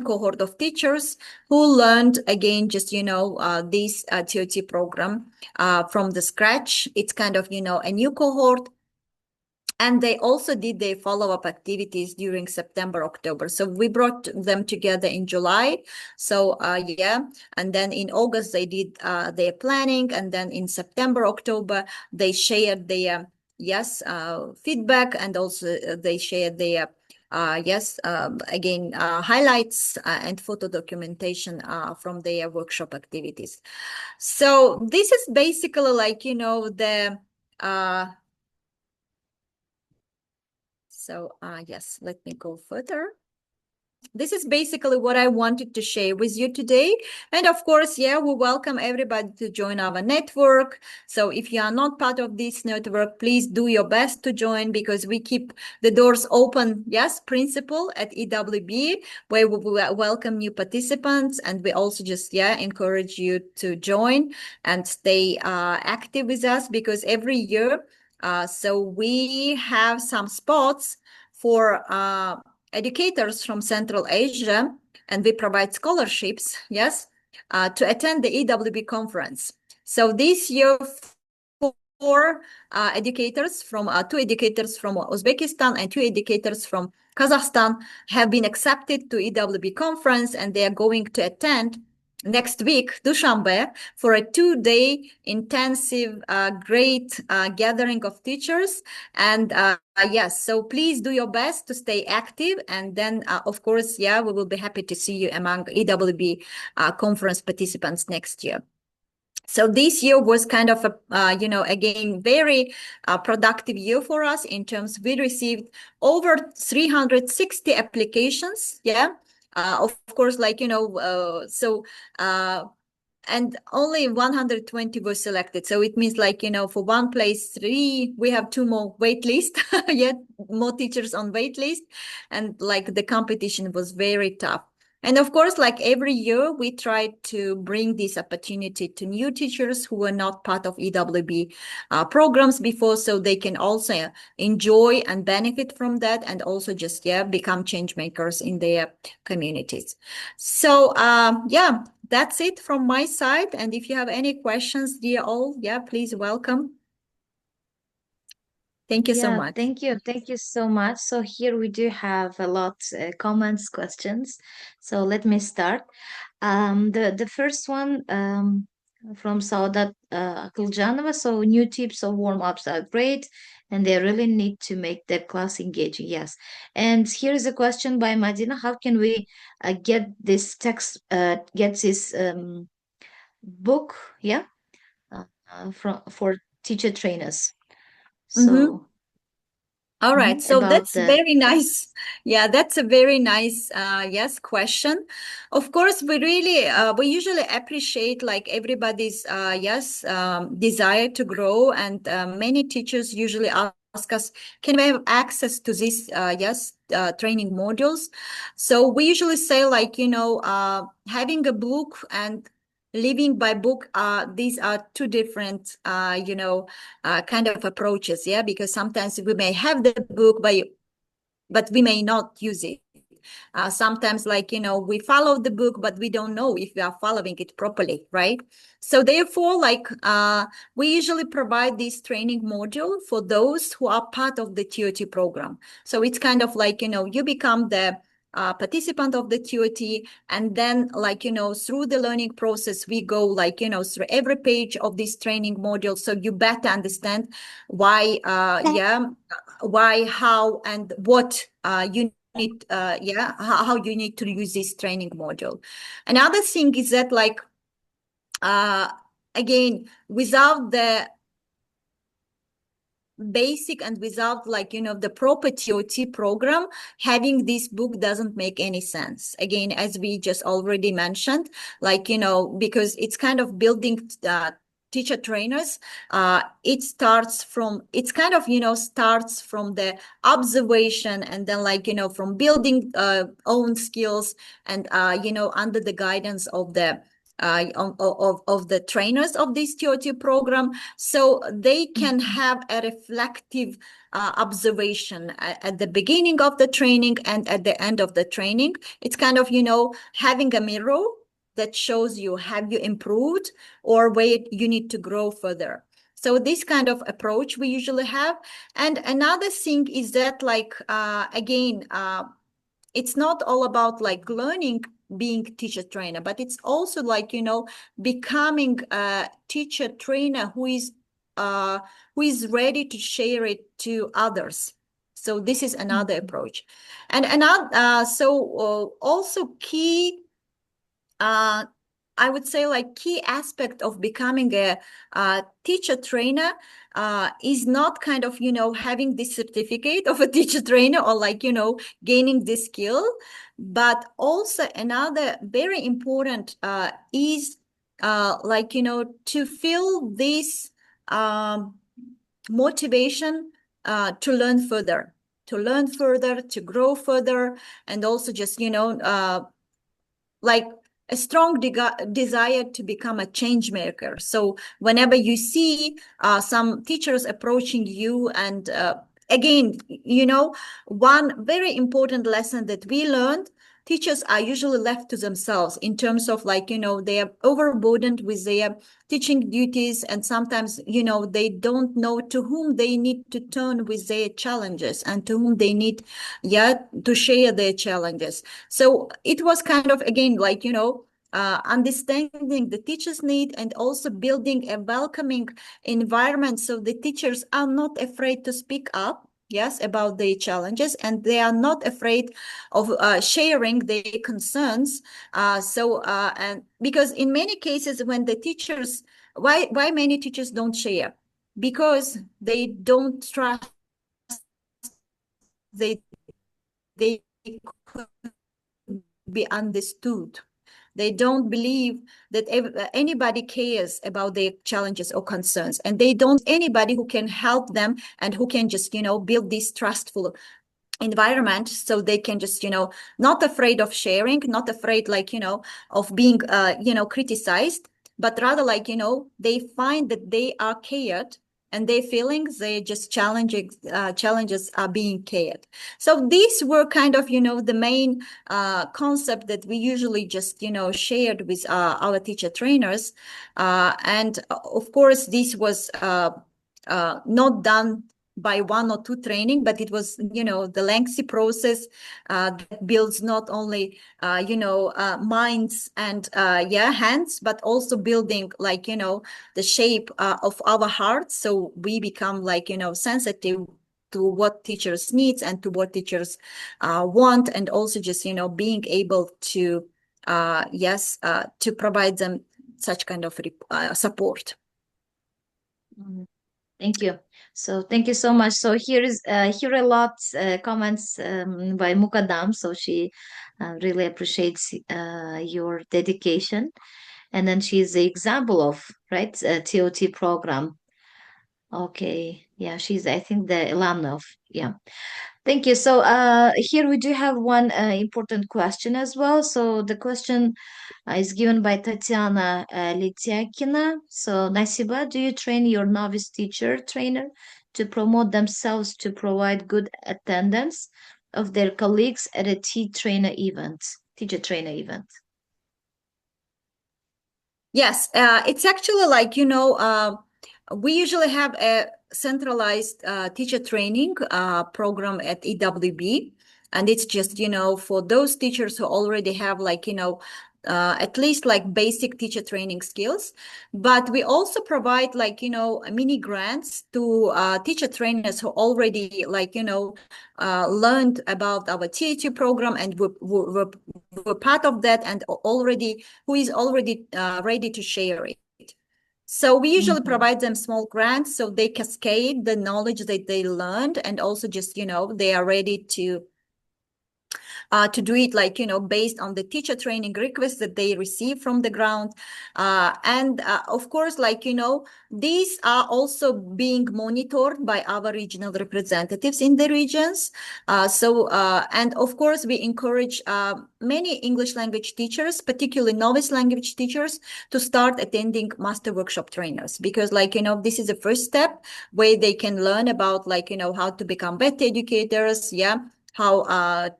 S2: cohort of teachers who learned again just this TOT program from the scratch. It's kind of a new cohort. And they also did their follow-up activities during September, October. So we brought them together in July. So and then in August they did their planning, and then in September, October they shared their feedback, and also they shared their highlights and photo documentation from their workshop activities. So this is basically, like, the So yes, let me go further. This is basically what I wanted to share with you today. And of course, we welcome everybody to join our network. So if you are not part of this network, please do your best to join, because we keep the doors open, principle at EWB, where we welcome new participants. And we also just, encourage you to join and stay active with us, because every year, So we have some spots for educators from Central Asia, and we provide scholarships, yes, to attend the EWB conference. So this year, four educators from two educators from Uzbekistan and two educators from Kazakhstan have been accepted to EWB conference, and they are going to attend next week, Dushanbe, for a 2-day intensive, great gathering of teachers. And yes, so please do your best to stay active. And then, of course, yeah, we will be happy to see you among EWB conference participants next year. So this year was kind of a, again, very productive year for us in terms we received over 360 applications. Yeah. Of course, and only 120 were selected. So it means for one place, we have 2 more wait list, yet more teachers on wait list. And the competition was very tough. And of course, every year, we try to bring this opportunity to new teachers who were not part of EWB programs before, so they can also enjoy and benefit from that, and also just, become change makers in their communities. So, yeah, that's it from my side. And if you have any questions, dear all, please welcome. Thank you so much.
S3: Thank you. Thank you so much. So here we do have a lot comments, questions. So let me start. The first one from Saudat Akuljanova. So new tips of warm-ups are great, and they really need to make the class engaging. Yes. And here is a question by Madina. How can we get this text, get this book, for teacher trainers? So
S2: all right, so that's very nice. Yeah, that's a very nice question. Of course, we really we usually appreciate everybody's desire to grow, and many teachers usually ask us, can we have access to these training modules? So we usually say having a book and living by book, these are two different, kind of approaches, because sometimes we may have the book, but we may not use it. Sometimes, we follow the book, but we don't know if we are following it properly, right? So therefore, we usually provide this training module for those who are part of the TOT program. So it's kind of you become the participant of the TOT, and then through the learning process, we go through every page of this training module, so you better understand why, why, how, and what you need, how you need to use this training module. Another thing is that again, without the basic and without the proper TOT program, having this book doesn't make any sense. Again, as we just already mentioned, because it's kind of building teacher trainers, it starts from the observation, and then from building own skills, and under the guidance of the of the trainers of this TOT program, so they can have a reflective observation at the beginning of the training and at the end of the training. It's kind of, having a mirror that shows you, have you improved, or where you need to grow further. So this kind of approach we usually have. And another thing is that again, it's not all about learning, being teacher trainer, but it's also becoming a teacher trainer who is ready to share it to others. So this is another approach. And another also key, I would say key aspect of becoming a teacher trainer is not kind of, having this certificate of a teacher trainer, or gaining this skill, but also another very important is to feel this motivation to learn further, to grow further, and also just, a strong desire to become a change maker. So whenever you see some teachers approaching you, and again, you know, one very important lesson that we learned, teachers are usually left to themselves in terms of, like, you know, they are overburdened with their teaching duties, and sometimes, you know, they don't know to whom they need to turn with their challenges and to whom they need, yeah, to share their challenges. So it was kind of, again, like, you know, understanding the teacher's need and also building a welcoming environment so the teachers are not afraid to speak up, yes, about their challenges, and they are not afraid of sharing their concerns. And because in many cases when the teachers, why many teachers don't share? Because they don't trust they could be understood. They don't believe that anybody cares about their challenges or concerns, and they don't anybody who can help them and who can just, you know, build this trustful environment so they can just, you know, not afraid of sharing, not afraid, like, you know, of being, you know, criticized, but rather, like, you know, they find that they are cared and their feelings, they just challenges are being cared. So these were kind of, you know, the main concept that we usually just, you know, shared with our teacher trainers. And of course, this was not done by one or two training, but it was, you know, the lengthy process that builds not only, you know, minds and, yeah, hands, but also building, like, you know, the shape of our hearts. So we become, like, you know, sensitive to what teachers needs and to what teachers want, and also just, you know, being able to, yes, to provide them such kind of support.
S3: Thank you. So thank you so much. So here are a lot comments by Mukadam. So she really appreciates your dedication, and then she's the example of right TOT program. Okay, yeah, she's I think the alumna of yeah. Thank you. So here we do have one important question as well. So the question is given by Tatiana Lityakina. So Nasiba, do you train your novice teacher trainer to promote themselves to provide good attendance of their colleagues at a teacher trainer event?
S2: Yes, it's actually, like, you know, we usually have a centralized teacher training program at EWB, and it's just, you know, for those teachers who already have, like, you know, at least like basic teacher training skills. But we also provide, like, you know, mini grants to teacher trainers who already, like, you know, learned about our TAT program and were part of that, and already who is already ready to share it. So we usually provide them small grants so they cascade the knowledge that they learned, and also just, you know, they are ready to do it, like, you know, based on the teacher training requests that they receive from the ground. Of course, like, you know, these are also being monitored by our regional representatives in the regions. And of course, we encourage many English language teachers, particularly novice language teachers, to start attending master workshop trainers, because, like, you know, this is the first step where they can learn about, like, you know, how to become better educators, yeah, how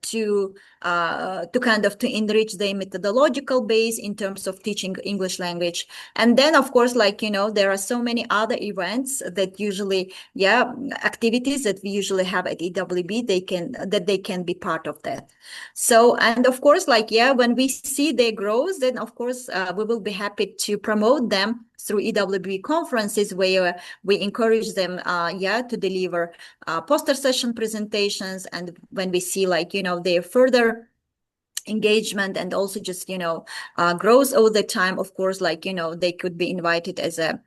S2: to kind of to enrich their methodological base in terms of teaching English language. And then, of course, like, you know, there are so many other events that usually, yeah, activities that we usually have at EWB, they can be part of that. So, and of course, like, yeah, when we see their growth, then of course we will be happy to promote them through EWB conferences, where we encourage them, to deliver poster session presentations. And when we see, like, you know, their further engagement and also just, you know, growth over the time, of course, like, you know, they could be invited as a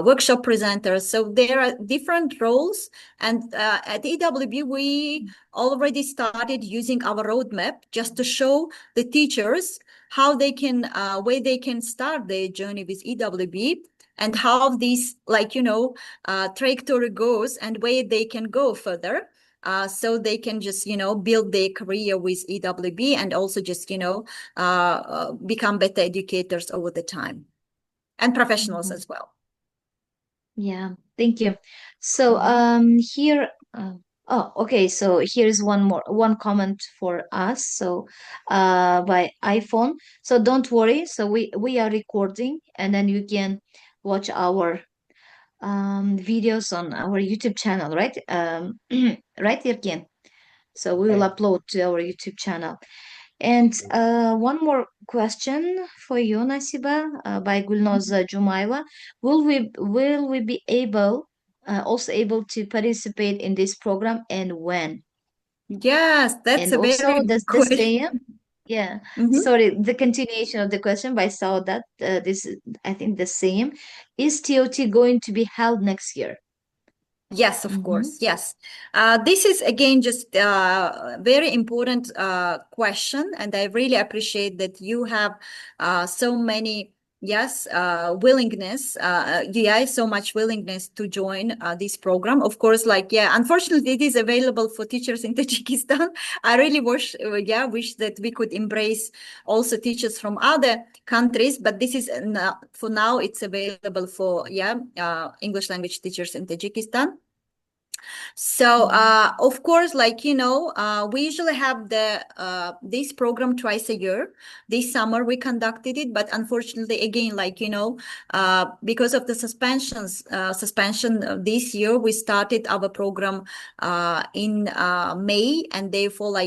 S2: workshop presenter. So there are different roles. And at EWB, we already started using our roadmap just to show the teachers how they can, where they can start their journey with EWB, and how this, like, you know, trajectory goes and where they can go further. so they can just, build their career with EWB and also just, become better educators over the time and professionals as well.
S3: Yeah, thank you. So here oh, okay, so here's one comment for us. So by iPhone. So don't worry. So we are recording, and then you can watch our videos on our YouTube channel, right? Right, Irkin? So we will upload to our YouTube channel. And one more question for you, Nasiba, by Gulnoz Jumaila. Will we be also able to participate in this program, and when?
S2: Yes, that's
S3: And
S2: a very
S3: also
S2: good
S3: the same,
S2: question.
S3: yeah.
S2: Mhm.
S3: Sorry, the continuation of the question, but I saw that this, I think the same. Is TOT going to be held next year?
S2: Yes, of
S3: Mm-hmm.
S2: course. Yes. This is again just a very important question, and I really appreciate that you have so many willingness, so much willingness to join this program. Of course, unfortunately, it is available for teachers in Tajikistan. I really wish that we could embrace also teachers from other countries, but this is for now. It's available for English language teachers in Tajikistan. So, of course, we usually have this program twice a year. This summer we conducted it, but unfortunately, again, because of the suspension this year, we started our program in May, and therefore,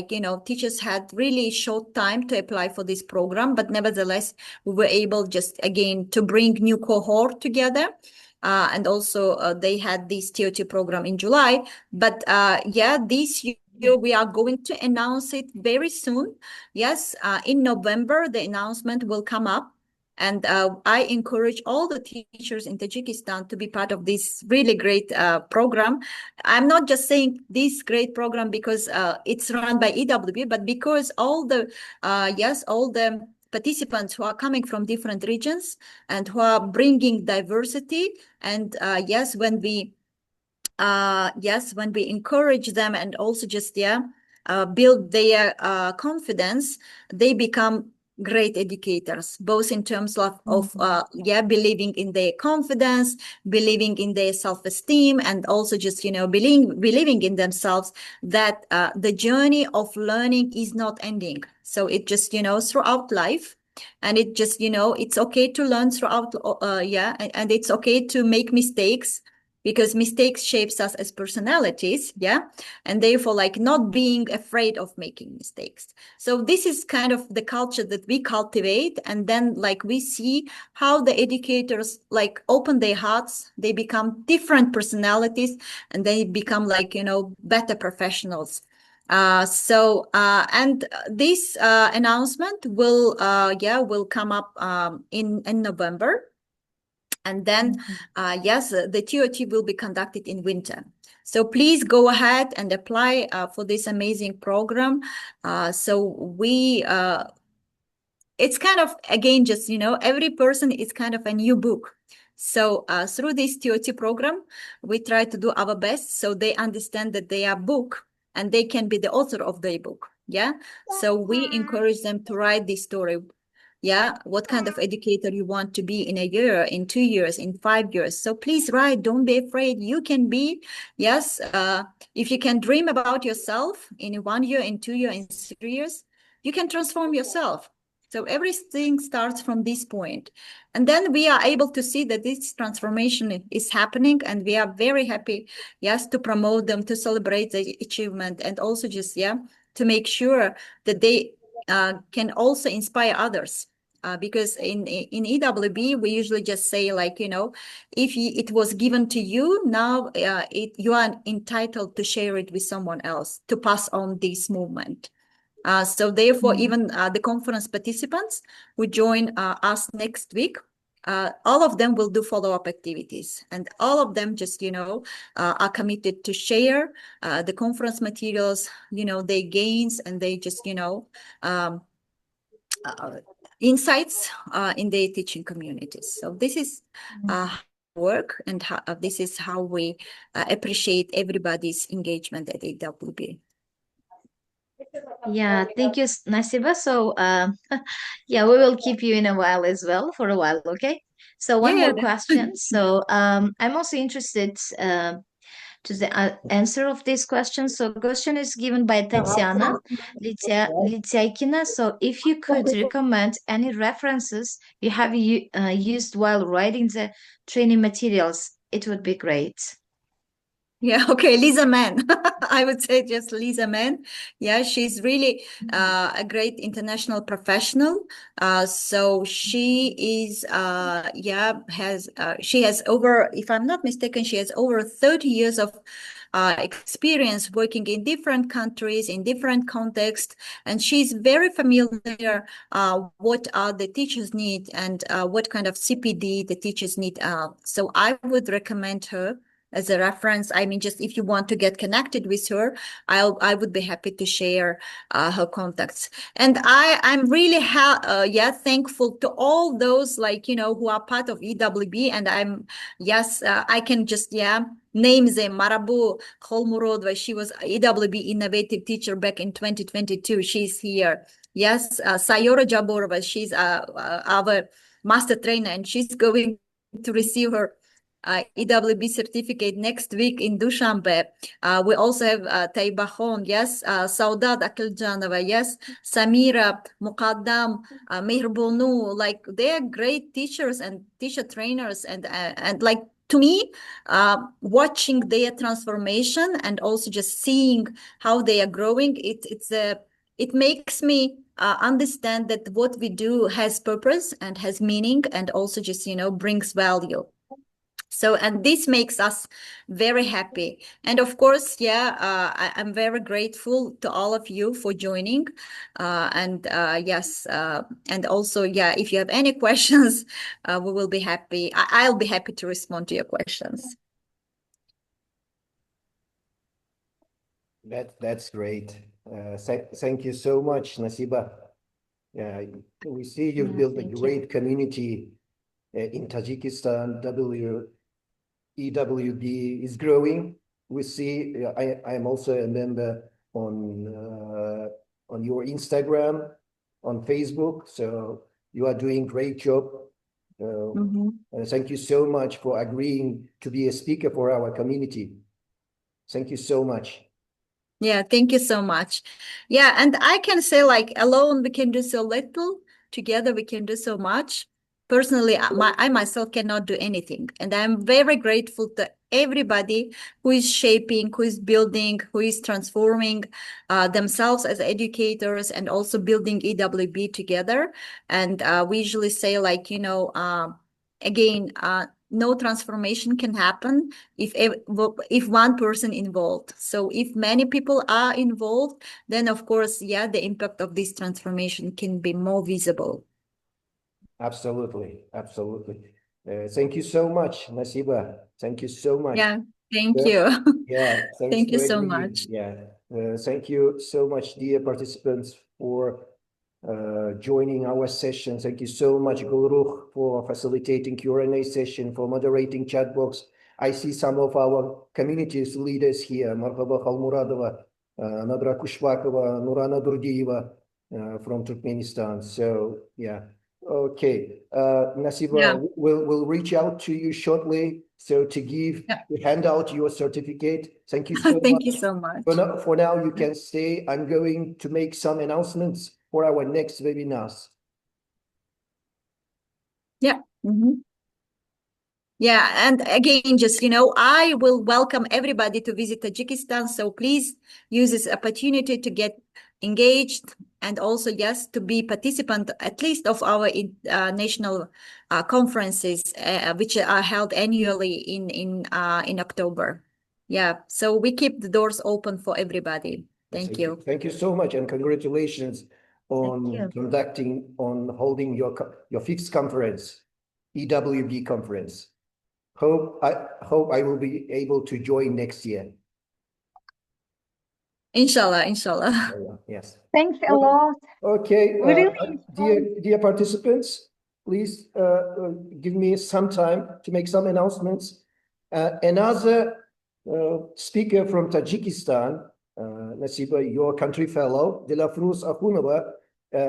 S2: teachers had really short time to apply for this program. But nevertheless, we were able just again to bring new cohort together. And also they had this TOT program in July. But this year we are going to announce it very soon. Yes, in November, the announcement will come up. And I encourage all the teachers in Tajikistan to be part of this really great program. I'm not just saying this great program because it's run by EWB, but because all the participants who are coming from different regions and who are bringing diversity. And when we encourage them and also just build their confidence, they become great educators, both in terms of believing in their confidence, believing in their self-esteem, and also just believing in themselves, that the journey of learning is not ending. So it just throughout life. And it just it's okay to learn throughout and it's okay to make mistakes, because mistakes shapes us as personalities, and therefore not being afraid of making mistakes. So this is kind of the culture that we cultivate, and then we see how the educators open their hearts, they become different personalities, and they become better professionals. And this announcement will come up in November. And then, the TOT will be conducted in winter. So please go ahead and apply for this amazing program. It's kind of, again, just, every person is kind of a new book. So through this TOT program, we try to do our best so they understand that they are book and they can be the author of their book. Yeah. So we encourage them to write this story. Yeah, what kind of educator you want to be in a year, in 2 years, in 5 years. So please write, don't be afraid. You can be, if you can dream about yourself in 1 year, in 2 years, in 3 years, you can transform yourself. So everything starts from this point. And then we are able to see that this transformation is happening, and we are very happy, to promote them, to celebrate the achievement, and also just, to make sure that they can also inspire others. Because in EWB, we usually just say if it was given to you, now you are entitled to share it with someone else, to pass on this movement. So therefore, even the conference participants who join us next week, all of them will do follow-up activities, and all of them just, are committed to share the conference materials, their gains, and they just, insights in their teaching communities. So this is work, and how, this is how we appreciate everybody's engagement at AWB.
S3: Yeah, thank you, Nasiba. So, yeah, we will keep you in a while as well, for a while, okay? So one
S2: Yeah,
S3: more question. So, I'm also interested to the answer of this question. So, question is given by Tatiana Lityaikina. So, if you could recommend any references you have used while writing the training materials, it would be great.
S2: Yeah, okay, Lisa Mann. I would say just Lisa Mann. Yeah, she's really a great international professional. So she is, she has over, if I'm not mistaken, she has over 30 years of experience working in different countries, in different contexts, and she's very familiar what are the teachers need and what kind of CPD the teachers need. So I would recommend her as a reference. I mean, just if you want to get connected with her, I would be happy to share her contacts. And I'm really thankful to all those, like, you know, who are part of EWB. And I can just name them. Marabu Kholmurodova, she was EWB innovative teacher back in 2022. She's here. Yes, Sayora Jaborova, she's our master trainer, and she's going to receive her EWB certificate next week in Dushanbe. We also have Taibahon, yes, Saudat Akiljanova, yes, Samira, Muqaddam, Mehrbonu, like they're great teachers and teacher trainers, and like, to me, watching their transformation and also just seeing how they are growing, it makes me understand that what we do has purpose and has meaning, and also just, you know, brings value. So, and this makes us very happy. And of course, I'm very grateful to all of you for joining. And also, if you have any questions, we will be happy. I'll be happy to respond to your questions.
S1: That's great. Thank you so much, Nasiba. Yeah, we see you've built a great community in Tajikistan. EWB is growing. We see. I am also a member on your Instagram, on Facebook. So you are doing great job. Thank you so much for agreeing to be a speaker for our community. Thank you so much.
S2: Yeah, thank you so much. Yeah, and I can say, like, alone we can do so little, together we can do so much. Personally, I myself cannot do anything, and I'm very grateful to everybody who is shaping, who is building, who is transforming themselves as educators, and also building EWB together. And we usually say, like, you know, again, no transformation can happen if one person involved. So if many people are involved, then of course, the impact of this transformation can be more visible.
S1: Absolutely. Thank you so much, Nasiba. Thank you so much.
S2: Yeah, thank you.
S1: Yeah,
S2: thank you so much.
S1: Yeah, thank you so much, dear participants, for joining our session. Thank you so much, Gulruh, for facilitating Q&A session, for moderating chat box. I see some of our community's leaders here. Marhaba Khalmuradova, Nadra Kushbakova, Nurana Durdieva from Turkmenistan. So, yeah. Okay, Nasiba, we'll reach out to you shortly. So to hand out your certificate. Thank you so much.
S2: Thank you so much.
S1: For now, you can stay. I'm going to make some announcements for our next webinars.
S2: Yeah. Yeah, and again, just, you know, I will welcome everybody to visit Tajikistan. So please use this opportunity to get engaged, and also, yes, to be participant at least of our national conferences, which are held annually in October. Yeah, so we keep the doors open for everybody. Thank you.
S1: Thank you so much, and congratulations on holding your 5th conference, EWB conference. Hope I will be able to join next year.
S2: Inshallah.
S1: Yes.
S3: Thanks a lot.
S1: Okay, dear participants, please give me some time to make some announcements. Another speaker from Tajikistan, Nasiba, your country fellow, Dilafruz Akhunova,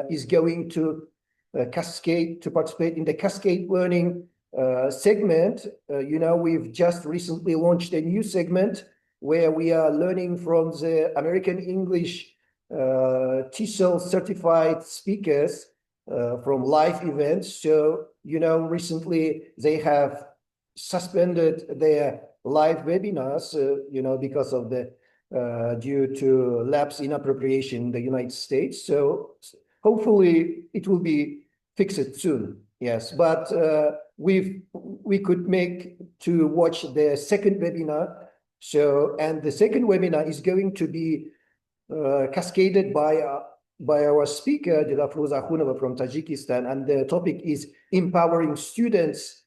S1: is going to participate in the Cascade Learning segment. You know, we've just recently launched a new segment where we are learning from the American English TESOL certified speakers from live events. So, you know, recently they have suspended their live webinars, you know, because of the due to lapse in appropriation in the United States. So hopefully it will be fixed soon. Yes, but we could make to watch the second webinar. So, and the second webinar is going to be cascaded by our speaker, Dilafruz Akhunova from Tajikistan, and the topic is empowering students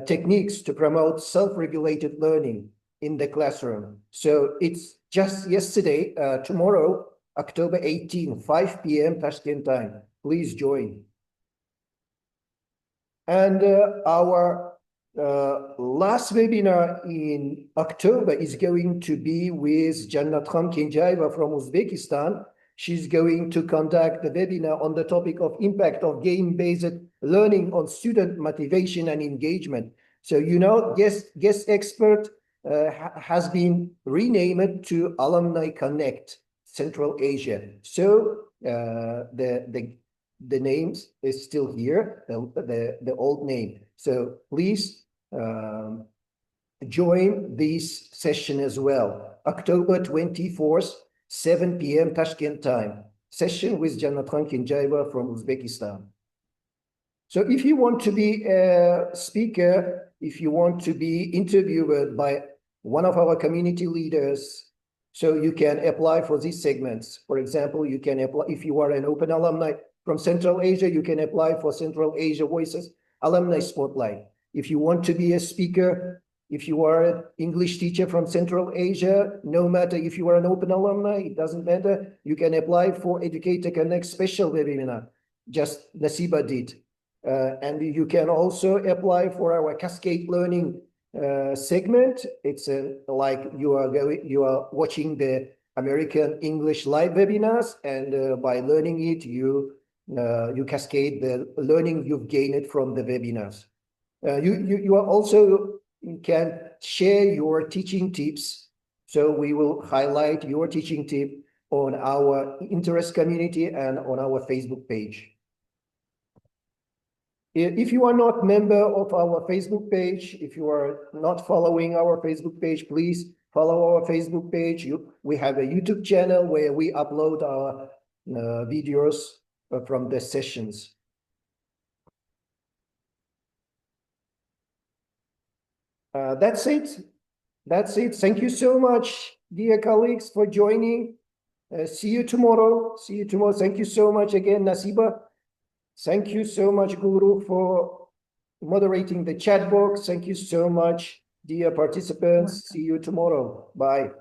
S1: techniques to promote self-regulated learning in the classroom. So it's just yesterday, tomorrow, October 18, 5 p.m. Tashkent time. Please join. And our last webinar in October is going to be with Jannatxon Kenjaeva from Uzbekistan. She's going to conduct the webinar on the topic of impact of game-based learning on student motivation and engagement. So, you know, guest expert has been renamed to Alumni Connect Central Asia. So the names is still here, the old name. So please join this session as well. October 24th, 7 p.m. Tashkent time. Session with Jannatxon Kenjaeva from Uzbekistan. So if you want to be a speaker, if you want to be interviewed by one of our community leaders, so you can apply for these segments. For example, you can apply, if you are an open alumni from Central Asia, you can apply for Central Asia Voices Alumni Spotlight. If you want to be a speaker, if you are an English teacher from Central Asia, no matter if you are an open alumni, it doesn't matter, you can apply for Educator Connect special webinar, just Nasiba did. And you can also apply for our Cascade Learning segment. It's like you are watching the American English live webinars, and by learning it, you cascade the learning you've gained from the webinars. You are also can share your teaching tips. So we will highlight your teaching tip on our interest community and on our Facebook page. If you are not member of our Facebook page, if you are not following our Facebook page, please follow our Facebook page. We have a YouTube channel where we upload our videos from the sessions. That's it. That's it. Thank you so much, dear colleagues, for joining. See you tomorrow. See you tomorrow. Thank you so much again, Nasiba. Thank you so much, Guru, for moderating the chat box. Thank you so much, dear participants. See you tomorrow. Bye.